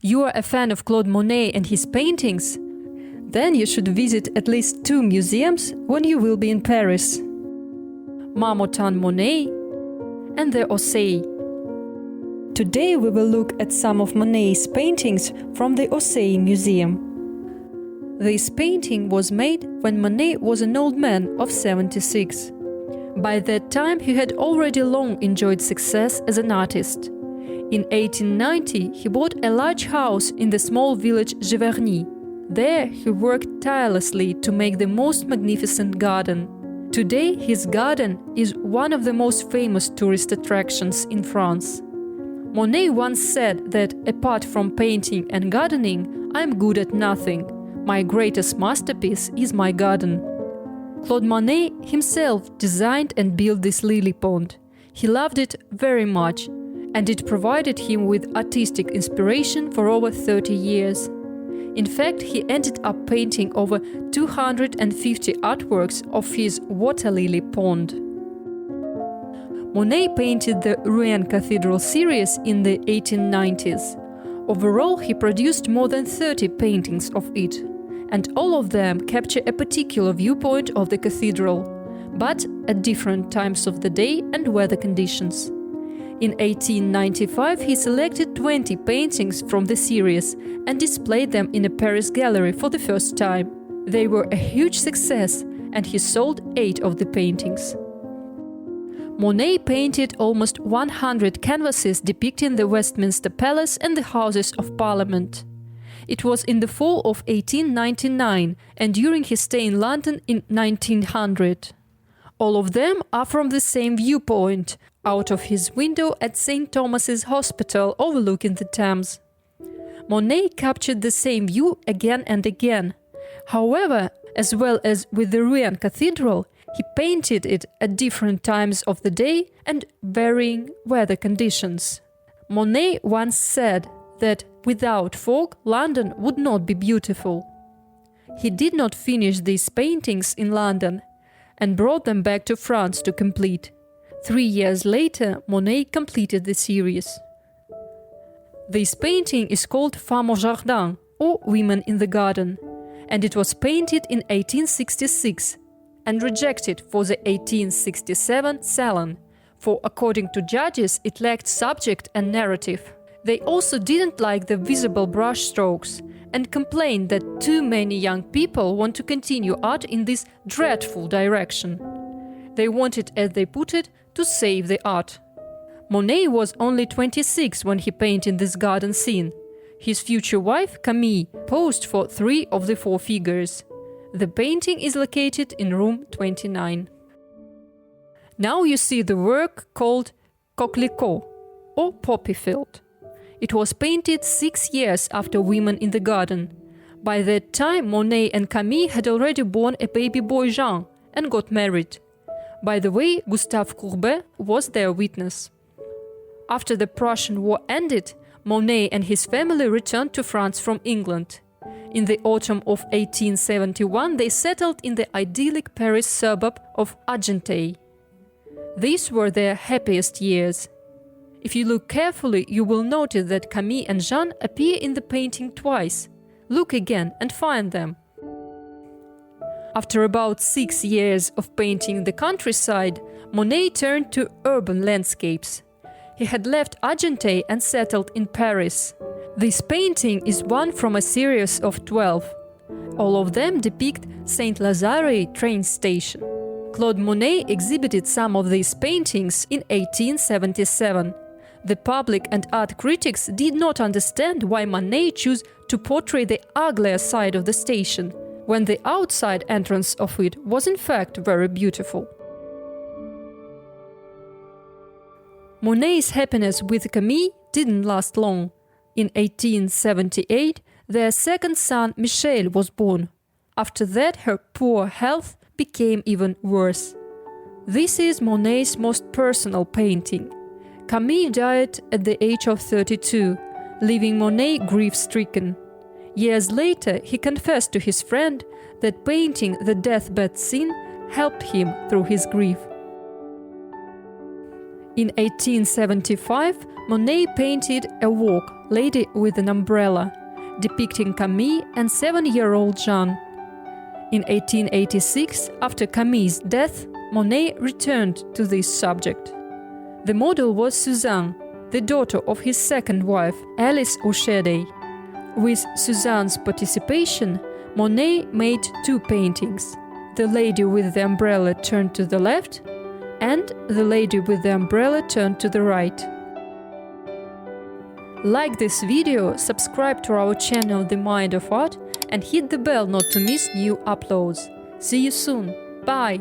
you are a fan of Claude Monet and his paintings? Then you should visit at least 2 museums when you will be in Paris: Marmottan Monet and the Orsay. Today we will look at some of Monet's paintings from the Orsay Museum. This painting was made when Monet was an old man of 76. By that time he had already long enjoyed success as an artist. In 1890 he bought a large house in the small village Giverny. There he worked tirelessly to make the most magnificent garden. Today his garden is one of the most famous tourist attractions in France. Monet once said that apart from painting and gardening, I'm good at nothing. My greatest masterpiece is my garden. Claude Monet himself designed and built this lily pond. He loved it very much, and it provided him with artistic inspiration for over 30 years. In fact, he ended up painting over 250 artworks of his water lily pond. Monet painted the Rouen Cathedral series in the 1890s. Overall, he produced more than 30 paintings of it, and all of them capture a particular viewpoint of the cathedral, but at different times of the day and weather conditions. In 1895, he selected 20 paintings from the series and displayed them in a Paris gallery for the first time. They were a huge success, and he sold 8 of the paintings. Monet painted almost 100 canvases depicting the Westminster Palace and the Houses of Parliament. It was in the fall of 1899 and during his stay in London in 1900. All of them are from the same viewpoint, out of his window at St. Thomas's Hospital overlooking the Thames. Monet captured the same view again and again. However, as well as with the Rouen Cathedral, he painted it at different times of the day and varying weather conditions. Monet once said that without fog, London would not be beautiful. He did not finish these paintings in London and brought them back to France to complete. 3 years later, Monet completed the series. This painting is called Femmes au Jardin, or Women in the Garden, and it was painted in 1866 and rejected for the 1867 Salon, for according to judges it lacked subject and narrative. They also didn't like the visible brush strokes and complained that too many young people want to continue art in this dreadful direction. They wanted, as they put it, to save the art. Monet was only 26 when he painted this garden scene. His future wife, Camille, posed for 3 of the 4 figures. The painting is located in room 29. Now you see the work called Coquelicot, or Poppy Field. It was painted 6 years after Women in the Garden. By that time, Monet and Camille had already born a baby boy Jean and got married. By the way, Gustave Courbet was their witness. After the Prussian War ended, Monet and his family returned to France from England. In the autumn of 1871, they settled in the idyllic Paris suburb of Argenteuil. These were their happiest years. If you look carefully, you will notice that Camille and Jean appear in the painting twice. Look again and find them. After about 6 years of painting the countryside, Monet turned to urban landscapes. He had left Argenteuil and settled in Paris. This painting is one from a series of 12. All of them depict Saint-Lazare train station. Claude Monet exhibited some of these paintings in 1877. The public and art critics did not understand why Monet chose to portray the uglier side of the station, when the outside entrance of it was in fact very beautiful. Monet's happiness with Camille didn't last long. In 1878, their second son Michel was born. After that, her poor health became even worse. This is Monet's most personal painting. Camille died at the age of 32, leaving Monet grief-stricken. Years later, he confessed to his friend that painting the deathbed scene helped him through his grief. In 1875, Monet painted a walk, Lady with an Umbrella, depicting Camille and 7-year-old Jeanne. In 1886, after Camille's death, Monet returned to this subject. The model was Suzanne, the daughter of his second wife, Alice Orsay. With Suzanne's participation, Monet made 2 paintings: The Lady with the Umbrella turned to the left and The Lady with the Umbrella turned to the right. Like this video, subscribe to our channel The Mind of Art and hit the bell not to miss new uploads. See you soon. Bye!